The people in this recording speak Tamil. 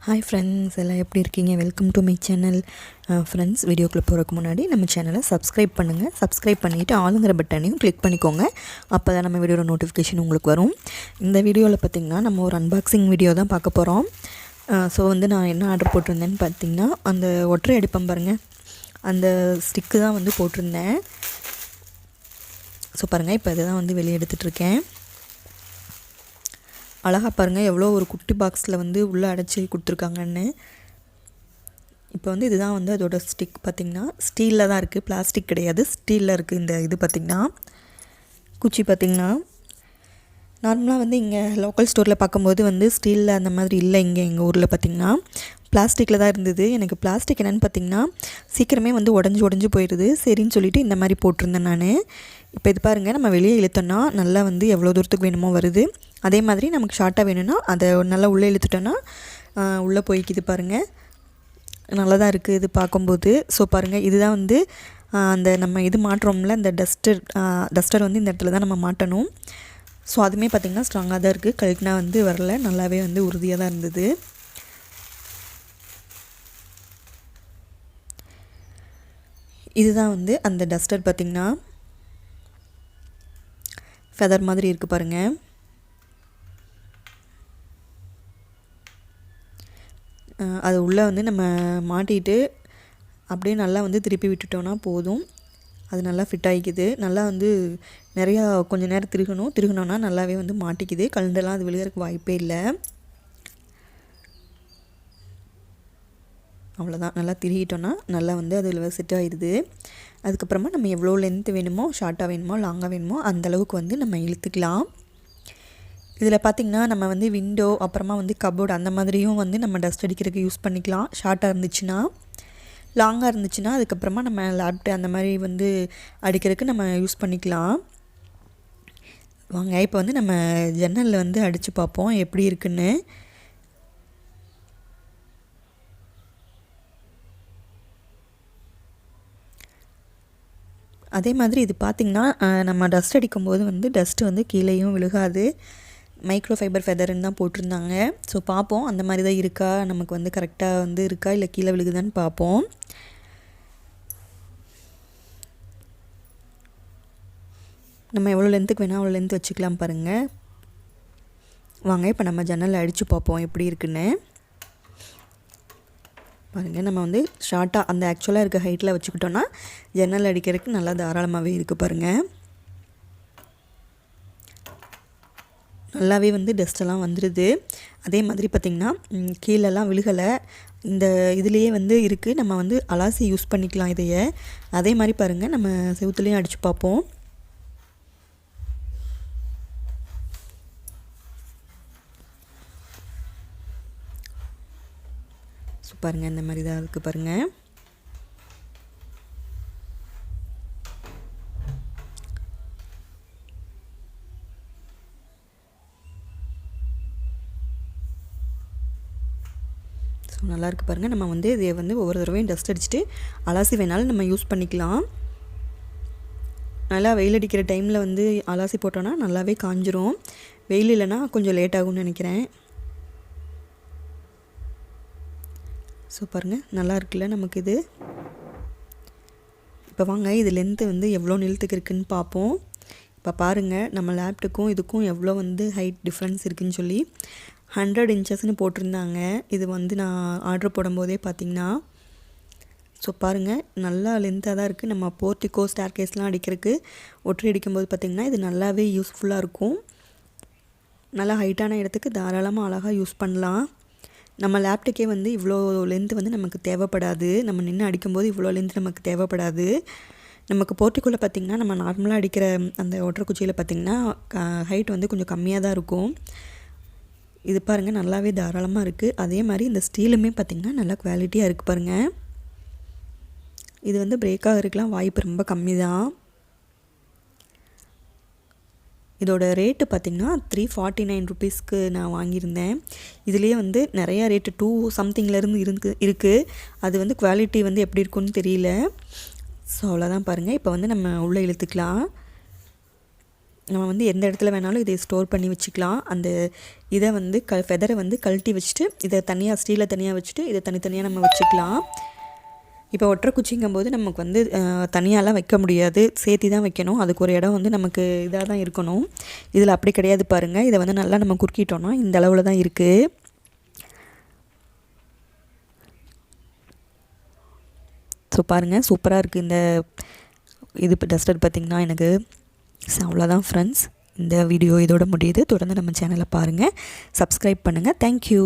ஹாய் ஃப்ரெண்ட்ஸ், எல்லாம் எப்படி இருக்கீங்க? Welcome to my channel. Friends, வீடியோக்குள்ளே போகிறதுக்கு முன்னாடி நம்ம சேனலை சப்ஸ்கிரைப் பண்ணுங்கள். சப்ஸ்கிரைப் பண்ணிவிட்டு ஆளுங்கிற பட்டனையும் கிளிக் பண்ணிக்கோங்க. அப்போ தான் நம்ம வீடியோட நோட்டிஃபிகேஷன் உங்களுக்கு வரும். இந்த வீடியோவில் பார்த்திங்கன்னா நம்ம ஒரு அன்பாக்சிங் வீடியோ தான் பார்க்க போகிறோம். ஸோ நான் என்ன ஆர்டர் போட்டிருந்தேன்னு பார்த்திங்கன்னா, அந்த ஒற்றை அடிப்பம் பாருங்கள், அந்த ஸ்டிக்கு தான் போட்டிருந்தேன். ஸோ பாருங்கள், இப்போ இதை தான் வெளியே எடுத்துகிட்ருக்கேன். அழகாக பாருங்கள், எவ்வளோ ஒரு குட்டி பாக்ஸில் உள்ளே அடைச்சி கொடுத்துருக்காங்கன்னு. இப்போ இதுதான் அதோட ஸ்டிக் பார்த்திங்கன்னா ஸ்டீலில் தான் இருக்குது, பிளாஸ்டிக் கிடையாது, ஸ்டீலில் இருக்குது. இந்த இது பார்த்திங்கன்னா குச்சி பார்த்திங்கன்னா நார்மலாக இங்கே லோக்கல் ஸ்டோரில் பார்க்கும்போது ஸ்டீலில் அந்த மாதிரி இல்லை. இங்கே எங்கள் ஊரில் பார்த்திங்கன்னா பிளாஸ்டிக்கில் தான் இருந்தது. எனக்கு பிளாஸ்டிக் என்னென்னு பார்த்திங்கன்னா சீக்கிரமே உடஞ்சி போயிடுது. சரின்னு சொல்லிவிட்டு இந்த மாதிரி போட்டிருந்தேன் நான். இப்போ இது பாருங்கள், நம்ம வெளியே இழுத்தோன்னா நல்லா எவ்வளோ தூரத்துக்கு வேணுமோ வருது. அதே மாதிரி நமக்கு ஷார்ட்டாக வேணும்னா அதை நல்லா உள்ளே இழுத்துட்டோன்னா உள்ளே போய்க்குது பாருங்கள். நல்லா தான் இருக்குது இது பார்க்கும்போது. ஸோ பாருங்கள், இதுதான் அந்த நம்ம இது மாட்டுறோம்ல, இந்த டஸ்டர் இந்த இடத்துல தான் நம்ம மாட்டணும். ஸோ அதுவுமே பார்த்திங்கன்னா ஸ்ட்ராங்காக தான் இருக்குது. கழுக்குனா வரல, நல்லாவே உறுதியாக தான் இருந்தது. இதுதான் அந்த டஸ்டர் பார்த்திங்கன்னா ஃபெதர் மாதிரி இருக்குது பாருங்கள். அது உள்ளே நம்ம மாட்டிட்டு அப்படியே நல்லா திருப்பி விட்டுட்டோன்னா போதும். அது நல்லா ஃபிட் ஆகிக்குது. நல்லா நிறையா கொஞ்சம் நேரம் திருகணுன்னா நல்லாவே மாட்டிக்குது. கலண்டெல்லாம் அது விழுகிறதுக்கு வாய்ப்பே இல்லை. அவ்வளோதான், நல்லா திருகிட்டோன்னா நல்லா அதில் செட் ஆகிடுது. அதுக்கப்புறமா நம்ம எவ்வளோ லென்த்து வேணுமோ, ஷார்ட்டாக வேணுமோ, லாங்காக வேணுமோ அந்தளவுக்கு நம்ம இழுத்துக்கலாம். இதில் பார்த்திங்கன்னா நம்ம விண்டோ, அப்புறமா கபோர்டு அந்த மாதிரியும் நம்ம டஸ்ட் அடிக்கிறதுக்கு யூஸ் பண்ணிக்கலாம். ஷார்ட்டாக இருந்துச்சுன்னா. லாங்காக இருந்துச்சுன்னா அதுக்கப்புறமா நம்ம லேப்டாப் அந்த மாதிரி அடிக்கிறதுக்கு நம்ம யூஸ் பண்ணிக்கலாம். வாங்க இப்போ நம்ம ஜன்னலில் அடித்து பார்ப்போம் எப்படி இருக்குன்னு. அதே மாதிரி இது பார்த்திங்கன்னா நம்ம டஸ்ட் அடிக்கும்போது டஸ்ட்டு கீழேயும் விழுகாது. மைக்ரோ ஃபைபர் ஃபெதர்ன்னு தான் போட்டிருந்தாங்க. ஸோ பார்ப்போம் அந்த மாதிரி தான் இருக்கா, நமக்கு கரெக்டாக இருக்கா இல்லை கீழே விழுகுதான்னு பார்ப்போம். நம்ம எவ்வளோ லென்த்துக்கு வேணால் அவ்வளோ லென்த் வச்சுக்கலாம் பாருங்கள். வாங்க இப்போ நம்ம ஜன்னலில் அடித்து பார்ப்போம் எப்படி இருக்குன்னு. பாருங்கள், நம்ம ஷார்ட்டாக அந்த ஆக்சுவலாக இருக்க ஹைட்டில் வச்சுக்கிட்டோன்னா ஜன்னல் அடிக்கிறதுக்கு நல்லா தாராளமாகவே இருக்குது பாருங்கள். நல்லாவே டஸ்ட்டெல்லாம் வந்துடுது. அதே மாதிரி பார்த்திங்கன்னா கீழெல்லாம் விழுகலை. இந்த இதுலேயே இருக்குது. நம்ம அலாசி யூஸ் பண்ணிக்கலாம் இதையே. அதே மாதிரி பாருங்கள், நம்ம செவுத்துலேயும் அடித்து பார்ப்போம். ஸோ பாருங்கள், இந்த மாதிரி தான் இருக்குது பாருங்கள். ஸோ நல்லாயிருக்கு பாருங்கள். நம்ம இதை ஒவ்வொரு தடவையும் டஸ்ட் அடிச்சுட்டு அலாசி வேணாலும் நம்ம யூஸ் பண்ணிக்கலாம். நல்லா வெயில் அடிக்கிற டைமில் அலாசி போட்டோன்னா நல்லாவே காஞ்சிரும். வெயில் இல்லைன்னா கொஞ்சம் லேட் ஆகும்னு நினைக்கிறேன். ஸோ பாருங்கள், நல்லா இருக்குல்ல நமக்கு இது. இப்போ வாங்க இது லென்த்து எவ்வளோ நிலத்துக்கு இருக்குதுன்னு பார்ப்போம். இப்போ பாருங்கள், நம்ம லேப்டாப்புக்கும் இதுக்கும் எவ்வளோ ஹைட் டிஃப்ரென்ஸ் இருக்குதுன்னு சொல்லி 100 இன்ச்சஸ்ன்னு போட்டிருந்தாங்க. இது நான் ஆர்டர் போடும்போதே பார்த்திங்கன்னா. ஸோ பாருங்கள், நல்லா லென்த்தாக தான் இருக்குது. நம்ம போர்ட்டிகோ ஸ்டேர்கேஸ்லாம் அடிக்கிறதுக்கு ஒற்றை அடிக்கும்போது பார்த்திங்கன்னா இது நல்லாவே யூஸ்ஃபுல்லாக இருக்கும். நல்லா ஹைட்டான இடத்துக்கு தாராளமாக அழகாக யூஸ் பண்ணலாம். நம்ம லேப்டாப்பே இவ்வளோ லென்த்து நமக்கு தேவைப்படாது. நம்ம நின்று அடிக்கும்போது இவ்வளோ லென்த் நமக்கு தேவைப்படாது. நமக்கு போர்ட்டிக்கோவில் பார்த்திங்கன்னா நம்ம நார்மலாக அடிக்கிற அந்த ஒற்றைக்குச்சியில் பார்த்திங்கன்னா ஹைட் கொஞ்சம் கம்மியாக தான் இருக்கும். இது பாருங்கள், நல்லாவே தாராளமாக இருக்குது. அதே மாதிரி இந்த ஸ்டீலுமே பார்த்திங்கன்னா நல்லா குவாலிட்டியாக இருக்குது பாருங்கள். இது பிரேக் ஆகிறதுக்கெலாம் வாய்ப்பு ரொம்ப கம்மி தான். இதோட ரேட்டு பார்த்திங்கன்னா 349 ருபீஸ்க்கு நான் வாங்கியிருந்தேன். இதுலேயே நிறையா ரேட்டு 2 சம்திங்லேருந்து இருக்குது. அது குவாலிட்டி எப்படி இருக்குன்னு தெரியல. ஸோ அவ்வளோதான் பாருங்கள். இப்போ நம்ம உள்ளே இழுத்துக்கலாம். நம்ம வந்து எந்த இடத்துல வேணாலும் இதை ஸ்டோர் பண்ணி வச்சுக்கலாம். அந்த இதை வந்து ஃபெதரை வந்து கழட்டி வச்சுட்டு இதை தனியாக ஸ்டீலை தனியாக வச்சுட்டு இதை தனித்தனியாக நம்ம வச்சுக்கலாம். இப்போ ஒற்றை குச்சிங்கும்போது நமக்கு வந்து தனியாலாம் வைக்க முடியாது, சேர்த்தி தான் வைக்கணும். அதுக்கு ஒரு இடம் வந்து நமக்கு இதாக தான் இருக்கணும். இதில் அப்படி கிடையாது பாருங்கள். இதை வந்து நல்லா நம்ம குறுக்கிட்டோன்னா இந்த அளவில் தான் இருக்குது. ஸோ பாருங்கள், சூப்பராக இருக்குது இந்த இது டஸ்டர் பார்த்திங்கன்னா எனக்கு. அவ்வளோதான் ஃப்ரெண்ட்ஸ், இந்த வீடியோ இதோட முடியுது. தொடர்ந்து நம்ம சேனலை பாருங்கள், சப்ஸ்கிரைப் பண்ணுங்கள். தேங்க்யூ.